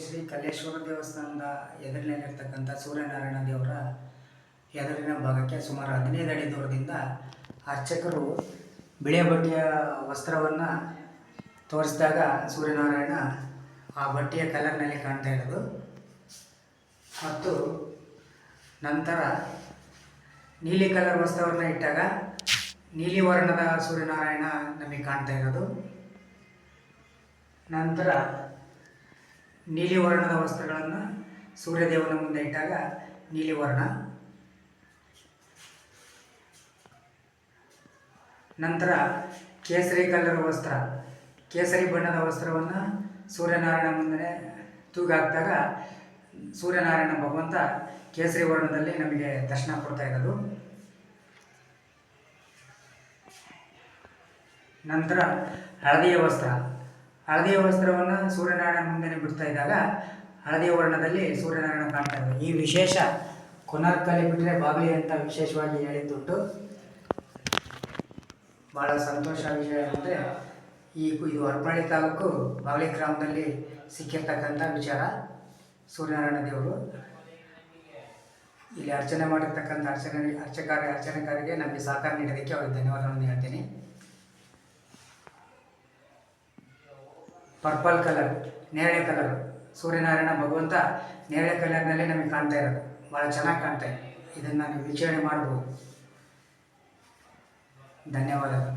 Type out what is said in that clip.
ಶ್ರೀ ಕಲ್ಲೇಶ್ವರ ದೇವಸ್ಥಾನದ ಎದುರಿನಲ್ಲಿರ್ತಕ್ಕಂಥ ಸೂರ್ಯನಾರಾಯಣ ದೇವರ ಎದುರಿನ ಭಾಗಕ್ಕೆ ಸುಮಾರು 15 ಅಡಿ ದೂರದಿಂದ ಅರ್ಚಕರು ಬಿಳಿಯ ಬಟ್ಟೆಯ ವಸ್ತ್ರವನ್ನು ತೋರಿಸಿದಾಗ ಸೂರ್ಯನಾರಾಯಣ ಆ ಬಟ್ಟೆಯ ಕಲರ್ನಲ್ಲಿ ಕಾಣ್ತಾ ಇರೋದು. ಮತ್ತು ನಂತರ ನೀಲಿ ಕಲರ್ ವಸ್ತ್ರವನ್ನು ಇಟ್ಟಾಗ ನೀಲಿ ವರ್ಣದ ಸೂರ್ಯನಾರಾಯಣ ನಮಗೆ ಕಾಣ್ತಾ ಇರೋದು. ನಂತರ ನೀಲಿ ವರ್ಣದ ವಸ್ತ್ರಗಳನ್ನು ಸೂರ್ಯದೇವನ ಮುಂದೆ ಇಟ್ಟಾಗ ನೀಲಿ ವರ್ಣ. ನಂತರ ಕೇಸರಿ ಕಲರ್ ವಸ್ತ್ರ, ಕೇಸರಿ ಬಣ್ಣದ ವಸ್ತ್ರವನ್ನು ಸೂರ್ಯನಾರಾಯಣ ಮುಂದೆ ತೂಗಾಕಿದಾಗ ಸೂರ್ಯನಾರಾಯಣ ಭಗವಂತ ಕೇಸರಿ ವರ್ಣದಲ್ಲಿ ನಮಗೆ ದರ್ಶನ ಕೊಡ್ತಾ ಇರೋದು. ನಂತರ ಹಳದಿಯ ವಸ್ತ್ರ, ಹಳದಿಯ ವಸ್ತ್ರವನ್ನು ಸೂರ್ಯನಾರಾಯಣ ಮುಂದೆ ಬಿಡ್ತಾ ಇದ್ದಾಗ ಹಳದಿಯ ವರ್ಣದಲ್ಲಿ ಸೂರ್ಯನಾರಾಯಣ ಕಾಣ್ತಾ ಇದ್ದಾರೆ. ಈ ವಿಶೇಷ ಕೊನಾರ್ಕಲ್ಲಿ ಬಿಟ್ಟರೆ ಬಾಗಲಿ ಅಂತ ವಿಶೇಷವಾಗಿ ಹೇಳಿದ್ದುಂಟು. ಭಾಳ ಸಂತೋಷ ವಿಷಯ ಅಂದರೆ ಇದು ಹರಪನಹಳ್ಳಿ ತಾಲೂಕು ಬಾಗಲಿ ಗ್ರಾಮದಲ್ಲಿ ಸಿಕ್ಕಿರ್ತಕ್ಕಂಥ ವಿಚಾರ. ಸೂರ್ಯನಾರಾಯಣ ದೇವರು ಇಲ್ಲಿ ಅರ್ಚನೆ ಮಾಡಿರ್ತಕ್ಕಂಥ ಅರ್ಚನೆಕಾರಿಗೆ ನಮಗೆ ಸಹಕಾರ ನೀಡೋದಕ್ಕೆ ಅವ್ರಿಗೆ ಧನ್ಯವಾದಗಳನ್ನು ಹೇಳ್ತೀನಿ. ಪರ್ಪಲ್ ಕಲರ್, ನೇರಳೆ ಕಲರ್, ಸೂರ್ಯನಾರಾಯಣ ಭಗವಂತ ನೇರಳೆ ಕಲರ್ನಲ್ಲಿ ನಮಗೆ ಕಾಣ್ತಾ ಇರೋದು. ಭಾಳ ಚೆನ್ನಾಗಿ ಕಾಣ್ತಾ ಇದೆ. ಇದನ್ನು ನೀವು ವೀಕ್ಷಣೆ ಮಾಡ್ಬೋದು. ಧನ್ಯವಾದಗಳು.